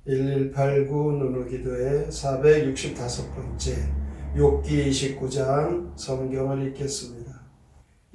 1189 누누기도의 465번째 욥기 29장 성경을 읽겠습니다.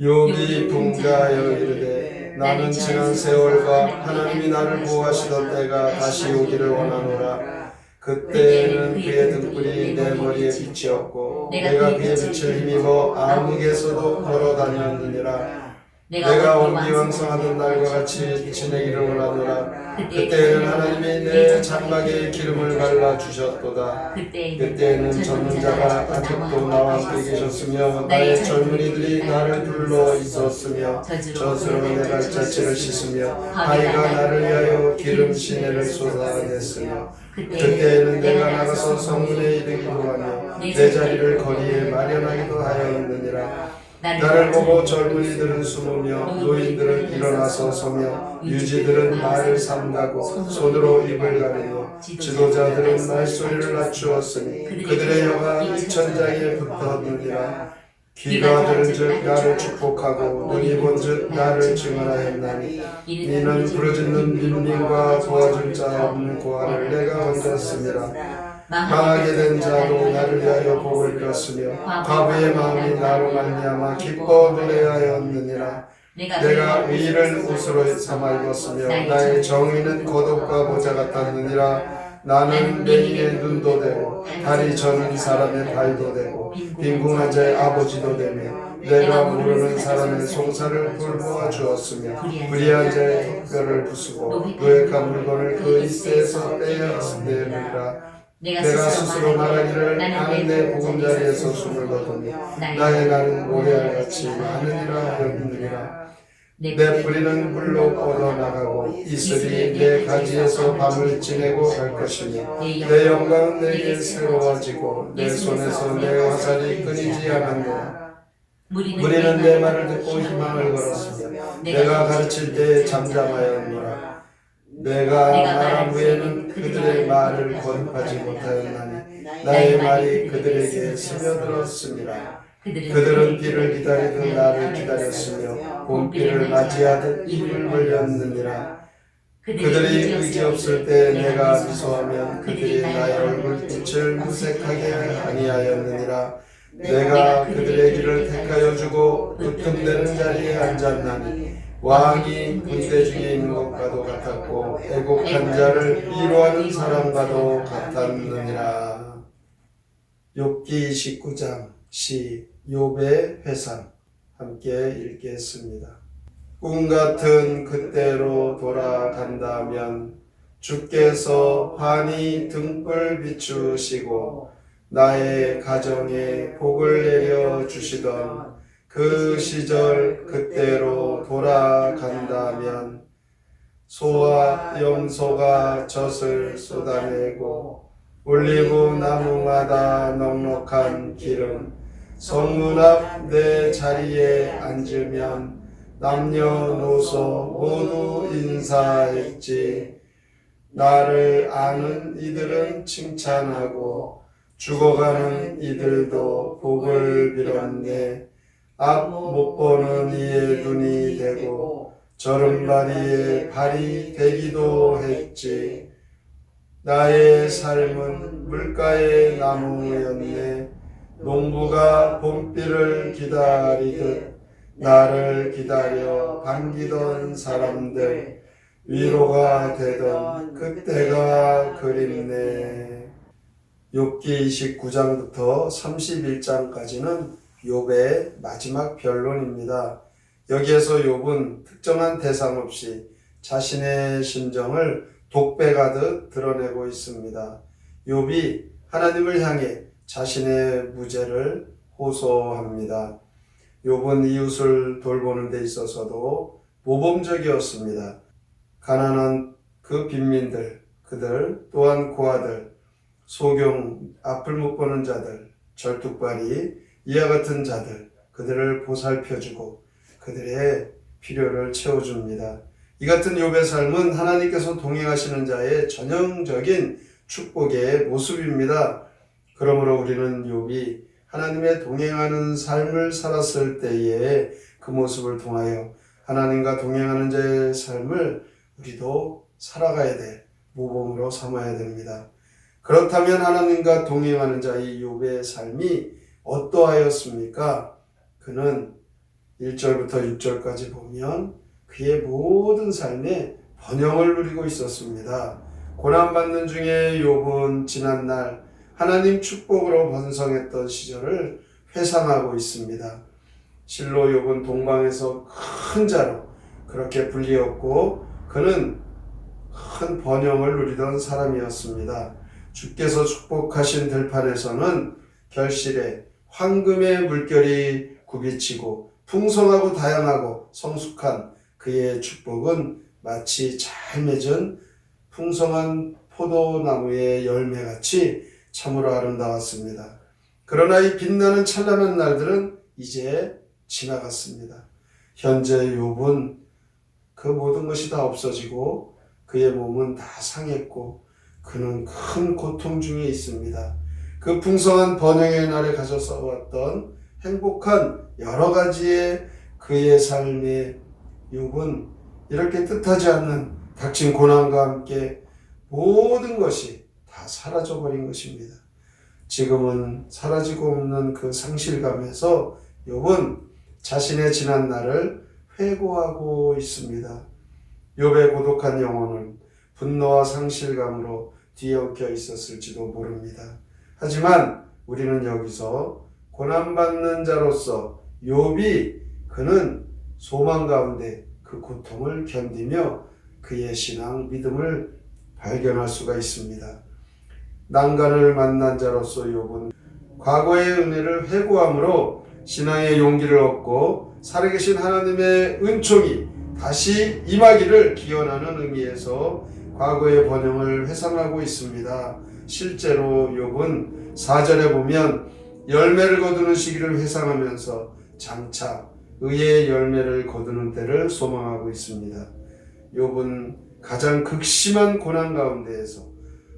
욥이 분가하여 이르되 나는 지난 세월과 하나님이 나를 보호하시던 때가 다시 오기를 원하노라. 그때에는 그의 등불이 내 머리에 빛이었고 내가 그의 빛을 힘입어 암흑에서도 걸어 다녔느니라. 내가 원기왕성하던 날과 같이 빛이 내기를 원하노라. 그때에는 하나님이 내 장막에 기름을 발라 주셨도다. 그때에는 젊은 자가 아직도 나와 함께 계셨으며 나의 젊은이들이 나를 둘러 있었으며 젖으로 내 발자취를 씻으며 아이가 나를 위하여 기름 시내를 쏟아냈으며 그때에는 내가 나가서 성문에 이르기도 하며 내 자리를 거리에 마련하기도 하였느니라. 나를 보고 젊은이들은 숨으며 노인들은 일어나서 서며 유지들은 나를 삼가고 손으로 입을 가리며 지도자들은 말소리를 낮추었으니 그들의 혀가 이 천장에 붙었느니라. 귀가 들은즉 나를 축복하고 눈이 본즉 나를 증언하였나니 이는 부르짖는 빈민과 도와줄 자 없는 고아를 내가 건졌음이라. 망하게 된 자도 나를 위하여 복을 빌었으며 과부의 마음이 나로 말미암아 기뻐 노래하였느니라. 내가 의를 옷으로 삼아 입었으며 나의 정의는 겉옷과 모자 같았느니라. 나는 맹인의 눈도 되고 다리 저는 사람의 발도 되고 빈궁한 자의 아버지도 되며 내가 모르는 사람의 송사를 돌보아 주었으며 불의한 자의 턱뼈를 부수고 노획한 물건을 그 이새에서 빼앗으느니라. 내가 스스로 말하기를 나는 내 보금자리에서 숨을 거두며 나의 날은 모래알같이 많으니라 하였느니라. 내 뿌리는 물로 뻗어나가고 이슬이 내 가지에서 밤을 지내고 갈 것이며 내 영광은 내게 새로워지고 내 손에서 내 화살이 끊이지 않았느라. 무리는 내 말을 듣고 희망을 걸었으며 내가 가르칠 때 잠잠하였노라. 내가 말한 후에는 그들의 말을 거듭하지 못하였나니 나의 말이 그들에게 스며들었음이라. 그들은 비를 기다리듯 나를 기다렸으며 봄비를 맞이하듯 입을 벌렸느니라. 그들이 의지없을 때 내가 미소하면 그들이 나의 얼굴빛을 무색하게 아니하였느니라. 내가 그들의 길을 택하여 주고 으뜸되는 자리에 앉았나니 왕이 군대 중에 있는 것과도 같았고 애곡한 자를 위로하는 사람과도 같았느니라. 욥기 29장 시 욥의 회상 함께 읽겠습니다. 꿈같은 그때로 돌아간다면 주께서 환히 등불 비추시고 나의 가정에 복을 내려 주시던 그 시절 그때로 돌아간다면 소와 염소가 젖을 쏟아내고 올리브 나무마다 넉넉한 기름 성문 앞 내 자리에 앉으면 남녀노소 모두 인사했지. 나를 아는 이들은 칭찬하고 죽어가는 이들도 복을 빌었네. 앞 못 보는 이의 눈이 되고 저른바리의 발이 되기도 했지. 나의 삶은 물가의 나무였네. 농부가 봄비를 기다리듯 나를 기다려 반기던 사람들 위로가 되던 그때가 그립네. 욥기 29장부터 31장까지는 욥의 마지막 변론입니다. 여기에서 욥은 특정한 대상 없이 자신의 심정을 독백하듯 드러내고 있습니다. 욥이 하나님을 향해 자신의 무죄를 호소합니다. 욥은 이웃을 돌보는 데 있어서도 모범적이었습니다. 가난한 그 빈민들, 그들 또한 고아들, 소경, 앞을 못 보는 자들, 절뚝발이 이와 같은 자들, 그들을 보살펴주고 그들의 필요를 채워줍니다. 이 같은 욥의 삶은 하나님께서 동행하시는 자의 전형적인 축복의 모습입니다. 그러므로 우리는 욥이 하나님의 동행하는 삶을 살았을 때에 그 모습을 통하여 하나님과 동행하는 자의 삶을 우리도 살아가야 돼. 모범으로 삼아야 됩니다. 그렇다면 하나님과 동행하는 자의 욥의 삶이 어떠하였습니까? 그는 1절부터 6절까지 보면 그의 모든 삶에 번영을 누리고 있었습니다. 고난받는 중에 욥은 지난날 하나님 축복으로 번성했던 시절을 회상하고 있습니다. 실로 욥은 동방에서 큰 자로 그렇게 불리었고 그는 큰 번영을 누리던 사람이었습니다. 주께서 축복하신 들판에서는 결실에 황금의 물결이 굽이치고 풍성하고 다양하고 성숙한 그의 축복은 마치 잘 맺은 풍성한 포도나무의 열매같이 참으로 아름다웠습니다. 그러나 이 빛나는 찬란한 날들은 이제 지나갔습니다. 현재 욥은 그 모든 것이 다 없어지고 그의 몸은 다 상했고 그는 큰 고통 중에 있습니다. 그 풍성한 번영의 날에 가져서 왔던 행복한 여러 가지의 그의 삶의 욥은 이렇게 뜻하지 않는 닥친 고난과 함께 모든 것이 다 사라져버린 것입니다. 지금은 사라지고 없는 그 상실감에서 욥은 자신의 지난 날을 회고하고 있습니다. 욥의 고독한 영혼은 분노와 상실감으로 뒤엉켜 있었을지도 모릅니다. 하지만 우리는 여기서 고난받는 자로서 욥이 그는 소망 가운데 그 고통을 견디며 그의 신앙, 믿음을 발견할 수가 있습니다. 난간을 만난 자로서 욥은 과거의 은혜를 회고함으로 신앙의 용기를 얻고 살아계신 하나님의 은총이 다시 임하기를 기원하는 의미에서 과거의 번영을 회상하고 있습니다. 실제로 욥은 4절에 보면 열매를 거두는 시기를 회상하면서 장차 의의 열매를 거두는 때를 소망하고 있습니다. 욥은 가장 극심한 고난 가운데에서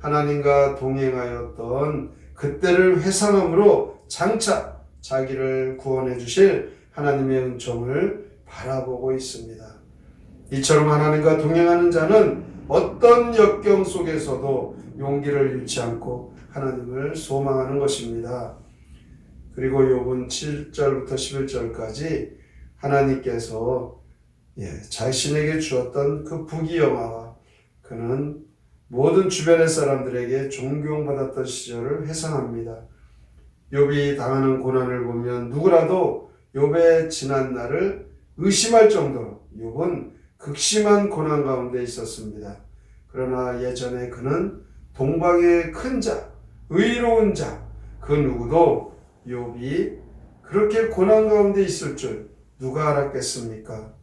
하나님과 동행하였던 그때를 회상함으로 장차 자기를 구원해 주실 하나님의 은총을 바라보고 있습니다. 이처럼 하나님과 동행하는 자는 어떤 역경 속에서도 용기를 잃지 않고 하나님을 소망하는 것입니다. 그리고 욥은 7절부터 11절까지 하나님께서 자신에게 주었던 그 부귀영화와 그는 모든 주변의 사람들에게 존경받았던 시절을 회상합니다. 욥이 당하는 고난을 보면 누구라도 욥의 지난 날을 의심할 정도로 욥은 극심한 고난 가운데 있었습니다. 그러나 예전에 그는 동방의 큰 자, 의로운 자, 그 누구도 욥이 그렇게 고난 가운데 있을 줄 누가 알았겠습니까?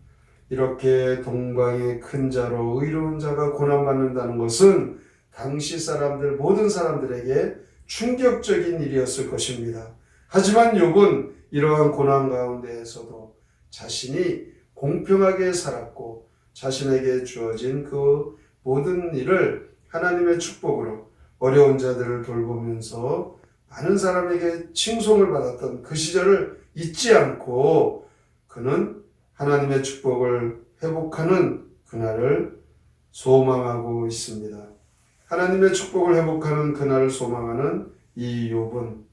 이렇게 동방의 큰 자로 의로운 자가 고난받는다는 것은 당시 사람들, 모든 사람들에게 충격적인 일이었을 것입니다. 하지만 욥은 이러한 고난 가운데에서도 자신이 공평하게 살았고 자신에게 주어진 그 모든 일을 하나님의 축복으로 어려운 자들을 돌보면서 많은 사람에게 칭송을 받았던 그 시절을 잊지 않고 그는 하나님의 축복을 회복하는 그날을 소망하고 있습니다. 하나님의 축복을 회복하는 그날을 소망하는 이 욥은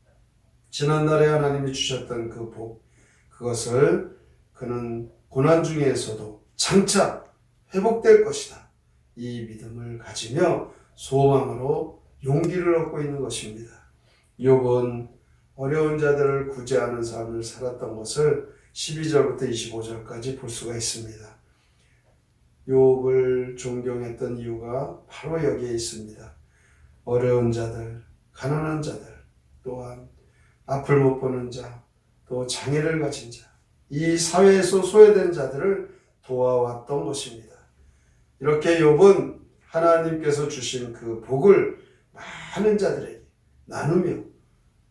지난날에 하나님이 주셨던 그 복, 그것을 그는 고난 중에서도 장차 회복될 것이다. 이 믿음을 가지며 소망으로 용기를 얻고 있는 것입니다. 욥은 어려운 자들을 구제하는 삶을 살았던 것을 12절부터 25절까지 볼 수가 있습니다. 욥을 존경했던 이유가 바로 여기에 있습니다. 어려운 자들, 가난한 자들, 또한 앞을 못 보는 자, 또 장애를 가진 자, 이 사회에서 소외된 자들을 도와왔던 것입니다. 이렇게 욥은 하나님께서 주신 그 복을 많은 자들에게 나누며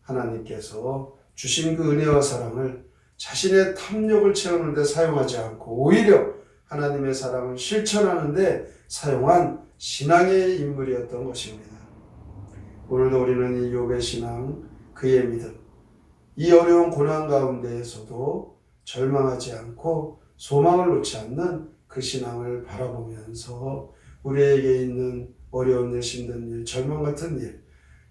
하나님께서 주신 그 은혜와 사랑을 자신의 탐욕을 채우는 데 사용하지 않고 오히려 하나님의 사랑을 실천하는 데 사용한 신앙의 인물이었던 것입니다. 오늘도 우리는 이 욥의 신앙, 그의 믿음, 이 어려운 고난 가운데에서도 절망하지 않고 소망을 놓지 않는 그 신앙을 바라보면서 우리에게 있는 어려운 일, 힘든 일, 절망 같은 일,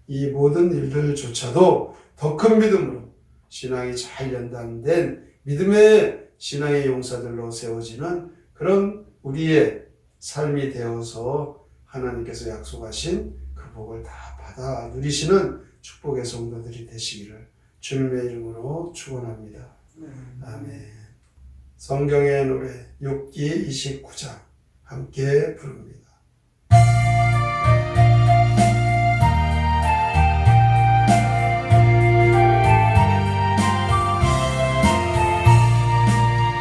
이 모든 일들조차도 더 큰 믿음으로 신앙이 잘 연단된 믿음의 신앙의 용사들로 세워지는 그런 우리의 삶이 되어서 하나님께서 약속하신 그 복을 다 받아 누리시는 축복의 성도들이 되시기를 주님의 이름으로 축원합니다. 아멘. 성경의 노래 6기 29장 함께 부릅니다.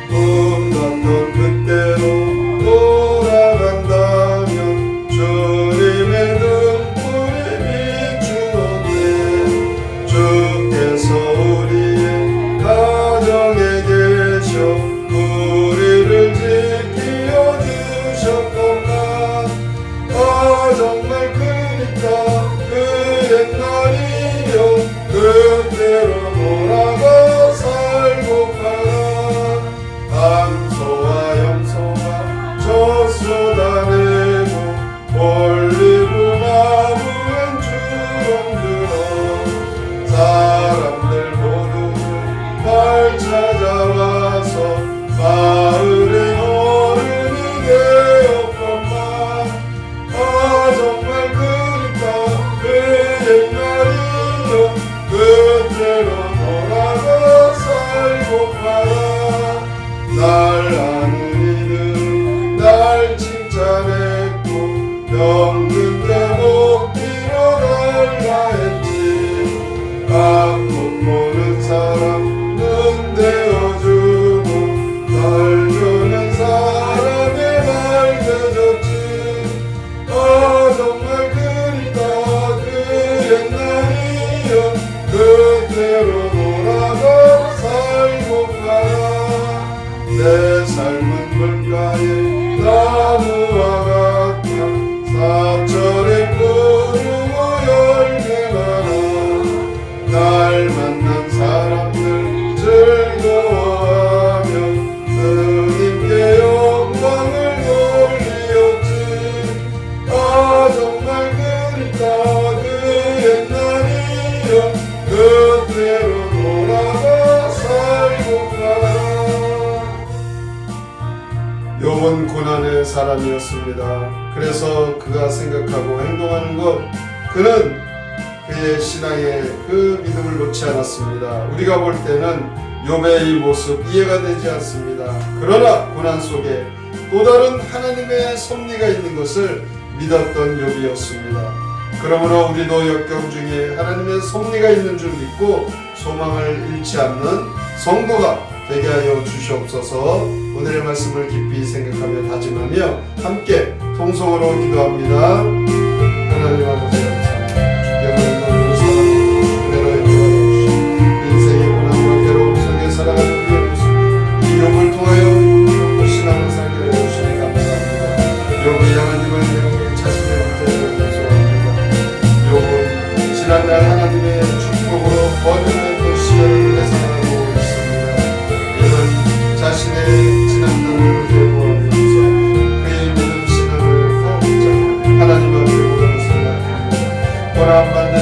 꿈같던 그때로 돌아간다면 주님의 등불이 비추었네. 주께서 우리의 가정에 계셔 우리를 지키어 주셨건만 정말 그립다 그 옛날이여 그때로 돌아가 살고 가라. 암소와 염소가 젖 쏟아내고 올리브 나무엔 주렁들어 사람들 모두들 날 찾아와서 마을의 어른이 되었건만 정말 그립다 그 옛날이여 그때로 돌아가 살고 가라. 날 아는 이들은 날 칭찬했고 병든 자 먹기로 달라 했지. 못 보는 사람 눈 대어주고 날 주는 사람의 말 되졌지. 정말 그립다 그 옛날이여 그때로 돌아가 살고 가라. 내 삶은 물가의 나무와 같아 사철에 푸르고 열매 많아. 날 만난 사람들 즐거워하며 주님께 영광을 돌리었지. 정말 그립다 그 옛날이여 그때로 돌아가 살고 가라. 욥은 고난의 사람이었습니다. 그래서 그가 생각하고 행동하는 것, 그는 그의 신앙의 그 믿음을 놓지 않았습니다. 우리가 볼 때는 욥의 이 모습 이해가 되지 않습니다. 그러나 고난 속에 또 다른 하나님의 섭리가 있는 것을 믿었던 욥이었습니다. 그러므로 우리도 역경 중에 하나님의 섭리가 있는 줄 믿고 소망을 잃지 않는 성도가 되게 하여 주시옵소서. 오늘의 말씀을 깊이 생각하며 다짐하며 함께 통성으로 기도합니다. 하나님 아버지 감사합니다. 주께서 너를 사랑하고 그대로 인도하여 인생의 고난과 괴로움 속에 살아가는 우리의 모습 이 욥을 통하여 욥의 신앙을 살게 해주시니 감사합니다. 욥이 하나님을 자신의 형제로 용서합니다. 욥은 지난날 하나님의 축복으로 번영한 그 시절을 회상하고 있습니다. 이는 자신의 지난날을 회고하면서 그의 믿음 신앙을 하나님 앞에 고백을 생각합니다. 고난받는